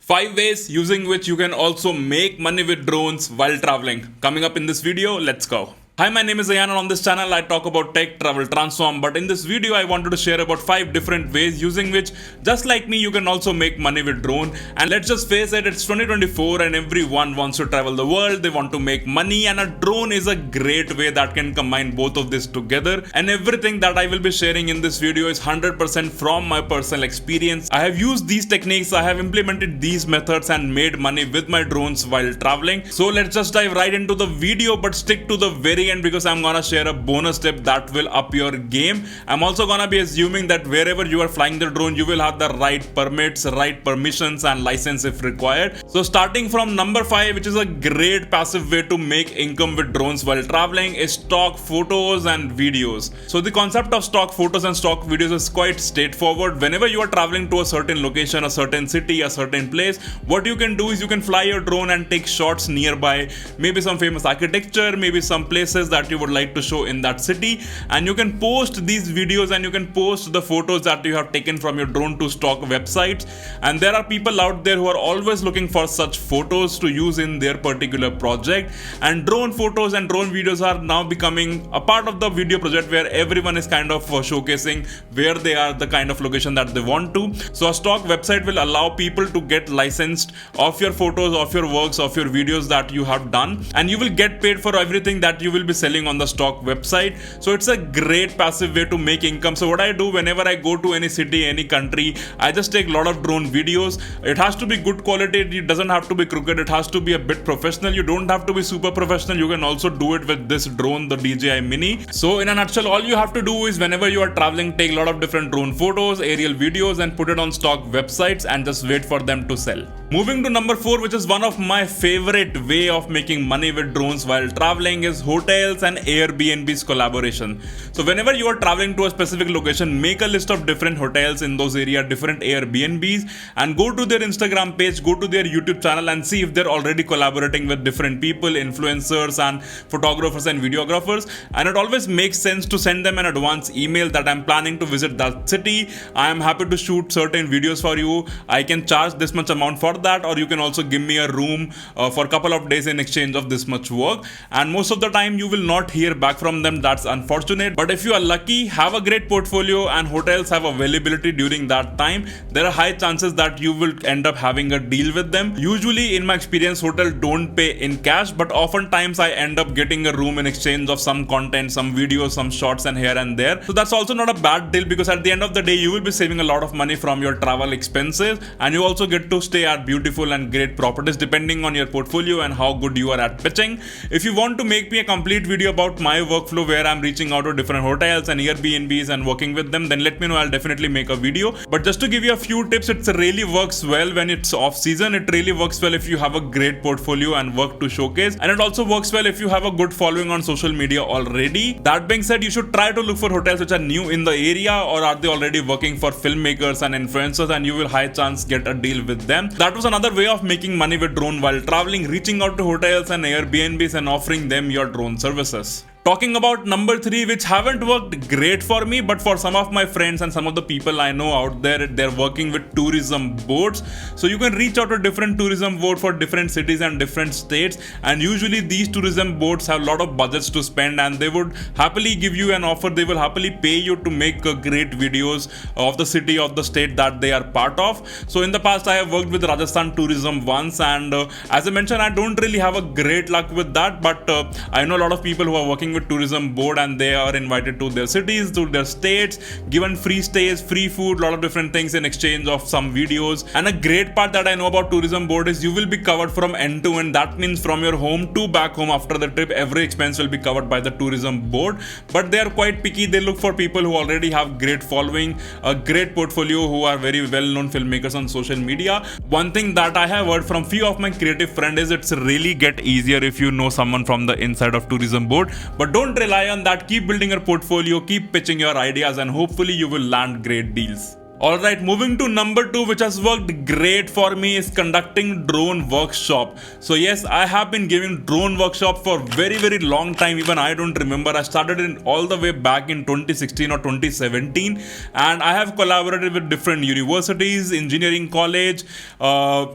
5 ways using which you can also make money with drones while traveling. Coming up in this video, let's go. Hi, my name is Ayan and on this channel I talk about tech, travel, transform, but in this video I wanted to share about 5 different ways using which, just like me, you can also make money with drone. And let's just face it, it's 2024 and everyone wants to travel the world, they want to make money, and a drone is a great way that can combine both of this together. And everything that I will be sharing in this video is 100% from my personal experience. I have used these techniques, I have implemented these methods and made money with my drones while traveling. So let's just dive right into the video, but stick to the very end because I'm gonna share a bonus tip that will up your game. I'm also gonna be assuming that wherever you are flying the drone, you will have the right permits, right permissions and license if required. So starting from number 5, which is a great passive way to make income with drones while traveling, is stock photos and videos. So the concept of stock photos and stock videos is quite straightforward. Whenever you are traveling to a certain location, a certain city, a certain place, what you can do is you can fly your drone and take shots nearby, maybe some famous architecture, maybe some places that you would like to show in that city, and you can post these videos and you can post the photos that you have taken from your drone to stock websites. And there are people out there who are always looking for such photos to use in their particular project, and drone photos and drone videos are now becoming a part of the video project where everyone is kind of showcasing where they are, the kind of location that they want to. So a stock website will allow people to get licensed of your photos, of your works, of your videos that you have done, and you will get paid for everything that you will be selling on the stock website. So it's a great passive way to make income. So what I do whenever I go to any city, any country, I just take a lot of drone videos. It has to be good quality, it doesn't have to be crooked, it has to be a bit professional. You don't have to be super professional, you can also do it with this drone, the DJI Mini. So in a nutshell, all you have to do is whenever you are traveling, take a lot of different drone photos, aerial videos, and put it on stock websites and just wait for them to sell. Moving to number 4, which is one of my favorite way of making money with drones while traveling, is hotels and Airbnb's collaboration. So whenever you are traveling to a specific location, make a list of different hotels in those areas, different Airbnbs, and go to their Instagram page, go to their YouTube channel and see if they're already collaborating with different people, influencers and photographers and videographers. And it always makes sense to send them an advance email that I'm planning to visit that city, I am happy to shoot certain videos for you, I can charge this much amount for that, or you can also give me a room for a couple of days in exchange of this much work. And most of the time you will not hear back from them, that's unfortunate, but if you are lucky, have a great portfolio and hotels have availability during that time, there are high chances that you will end up having a deal with them. Usually in my experience, hotels don't pay in cash, but oftentimes I end up getting a room in exchange of some content, some videos, some shots and here and there. So that's also not a bad deal because at the end of the day you will be saving a lot of money from your travel expenses, and you also get to stay at beautiful and great properties depending on your portfolio and how good you are at pitching. If you want to make me a complete video about my workflow where I'm reaching out to different hotels and Airbnbs and working with them, then let me know, I'll definitely make a video. But just to give you a few tips, it really works well when it's off season, it really works well if you have a great portfolio and work to showcase, and it also works well if you have a good following on social media already. That being said, you should try to look for hotels which are new in the area, or are they already working for filmmakers and influencers, and you will high chance get a deal with them. That was another way of making money with drone while traveling, reaching out to hotels and Airbnbs and offering them your drone services. Talking about number 3, which haven't worked great for me, but for some of my friends and some of the people I know out there, they're working with tourism boards. So you can reach out to different tourism boards for different cities and different states, and usually these tourism boards have a lot of budgets to spend, and they would happily give you an offer, they will happily pay you to make great videos of the city, of the state that they are part of. So in the past I have worked with Rajasthan tourism once, and as I mentioned, I don't really have a great luck with that, but I know a lot of people who are working with tourism board and they are invited to their cities, to their states, given free stays, free food, lot of different things in exchange of some videos. And a great part that I know about tourism board is you will be covered from end to end. That means from your home to back home after the trip, every expense will be covered by the tourism board. But they are quite picky, they look for people who already have great following, a great portfolio, who are very well known filmmakers on social media. One thing that I have heard from few of my creative friends is it's really get easier if you know someone from the inside of tourism board. But don't rely on that, keep building your portfolio, keep pitching your ideas, and hopefully you will land great deals. Alright, moving to number 2, which has worked great for me, is conducting drone workshop. So yes, I have been giving drone workshop for very long time. Even I don't remember. I started it all the way back in 2016 or 2017, and I have collaborated with different universities, engineering college,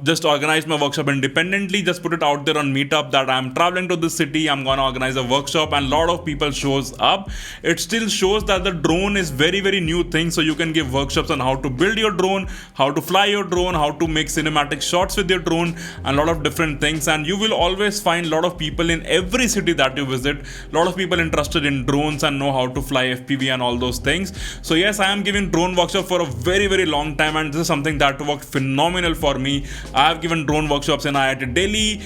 just organized my workshop independently, just put it out there on Meetup that I'm traveling to this city, I'm gonna organize a workshop, and a lot of people shows up. It still shows that the drone is very new thing, so you can give workshops on how to build your drone, how to fly your drone, how to make cinematic shots with your drone, and a lot of different things. And you will always find a lot of people in every city that you visit, a lot of people interested in drones and know how to fly FPV and all those things. So yes, I am giving drone workshop for a very long time, and this is something that worked phenomenal for me. I have given drone workshops in IIT Delhi,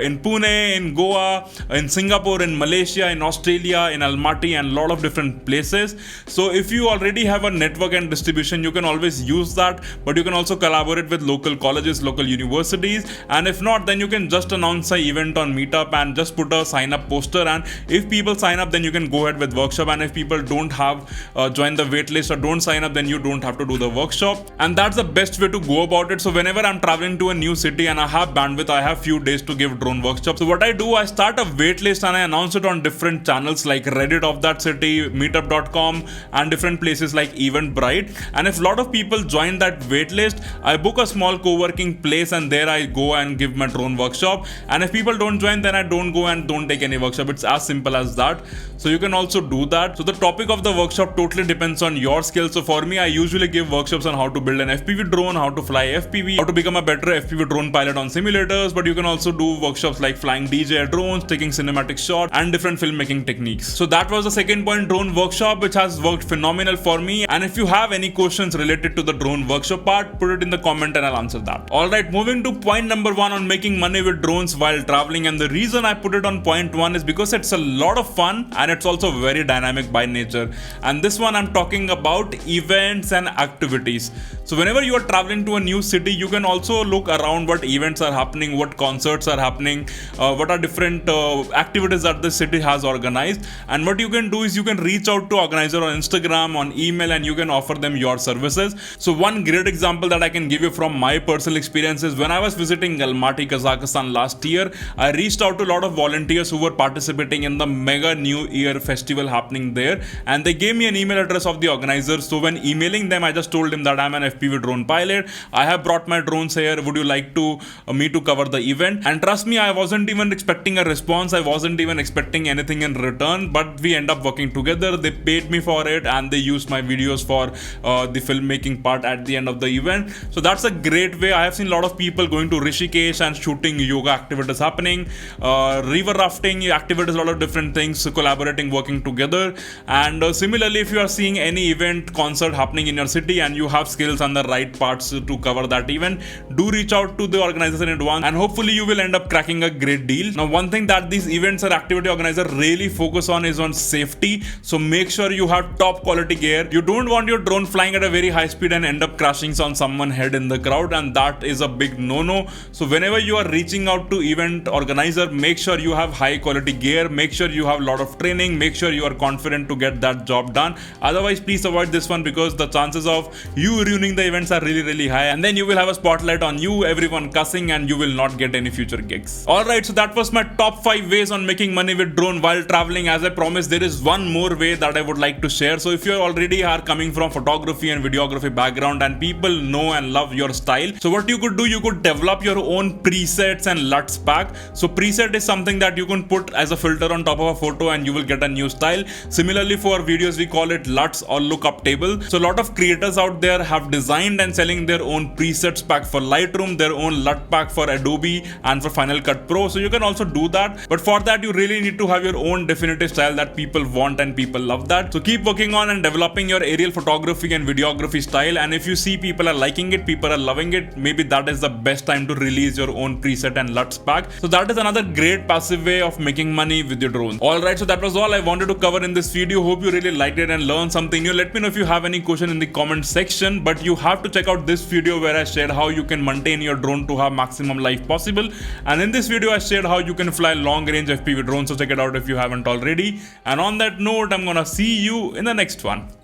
in Pune, in Goa, in Singapore, in Malaysia, in Australia, in Almaty, and a lot of different places. So if you already have a network and distribution, you can always use that, but you can also collaborate with local colleges, local universities, and if not, then you can just announce an event on Meetup and just put a sign up poster, and if people sign up, then you can go ahead with workshop, and if people don't have joined the waitlist or don't sign up, then you don't have to do the workshop. And that's the best way to go about it. So whenever I'm traveling to a new city and I have bandwidth, I have few days to give drone workshops. So what I do, I start a waitlist and I announce it on different channels like Reddit of that city, meetup.com, and different places like Eventbrite. And if a lot of people join that waitlist, I book a small co-working place, and there I go and give my drone workshop. And if people don't join, then I don't go and don't take any workshop. It's as simple as that. So you can also do that. So the topic of the workshop totally depends on your skills. So for me, I usually give workshops on how to build an FPV drone, how to fly FPV, how to become a better FPV drone pilot on simulators, but you can also do workshops like flying DJI drones, taking cinematic shots, and different filmmaking techniques. So that was the second point, drone workshop, which has worked phenomenal for me. And if you have any questions related to the drone workshop part, put it in the comment and I'll answer that. Alright, moving to point number 1 on making money with drones while traveling. And the reason I put it on point 1 is because it's a lot of fun and it's also very dynamic by nature. And this one I'm talking about events and activities. So whenever you are traveling to a new city, you can also look around what events are happening, what concerts are happening, what are different activities that the city has organized. And what you can do is you can reach out to organizer on Instagram, on email, and you can offer them your services. So one great example that I can give you from my personal experience is when I was visiting Almaty, Kazakhstan last year, I reached out to a lot of volunteers who were participating in the mega New Year festival happening there, and they gave me an email address of the organizer. So when emailing them, I just told them that I'm an FPV drone pilot, I have brought my drones here, would you like to me to cover the event? And trust me, I wasn't even expecting a response, I wasn't even expecting anything in return, but we end up working together. They paid me for it and they used my videos for the filmmaking part at the end of the event. So that's a great way. I have seen a lot of people going to Rishikesh and shooting yoga activities happening, river rafting activities, a lot of different things, collaborating, working together. And similarly, if you are seeing any event, concert happening in your city and you have skills and the right parts to cover that event, do reach out to the organizer in advance and hopefully you will end up cracking a great deal. Now, one thing that these events or activity organizer really focus on is on safety. So make sure you have top quality gear. You don't want your drone flying at a very high speed and end up crashing on someone's head in the crowd, and that is a big no-no. So whenever you are reaching out to event organizer, make sure you have high quality gear, make sure you have a lot of training, make sure you are confident to get that job done. Otherwise, please avoid this one because the chances of you ruining the events are really high, and then you will have a spotlight on you, everyone cussing, and you will not get any future gigs. Alright, so that was my top 5 ways on making money with drone while traveling. As I promised, there is one more way that I would like to share. So if you already are coming from photography and videography background and people know and love your style, so what you could do, you could develop your own presets and LUTs pack. So preset is something that you can put as a filter on top of a photo and you will get a new style. Similarly, for videos we call it LUTs or lookup table. So a lot of creators out there have designed and selling their own presets pack for Lightroom, their own LUT pack for Adobe and for Final Cut Pro. So you can also do that, but for that you really need to have your own definitive style that people want and people love that. So keep working on and developing your aerial photography and videography style, and if you see people are liking it, people are loving it, maybe that is the best time to release your own preset and LUTs pack. So that is another great passive way of making money with your drone. Alright, so that was all I wanted to cover in this video. Hope you really liked it and learned something new. Let me know if you have any question in the comment section, but you have to check out this video where I shared how you can maintain your drone to have maximum life possible, and in this video I shared how you can fly long range FPV drones. So check it out if you haven't already, and on that note, I'm gonna see you in the next one.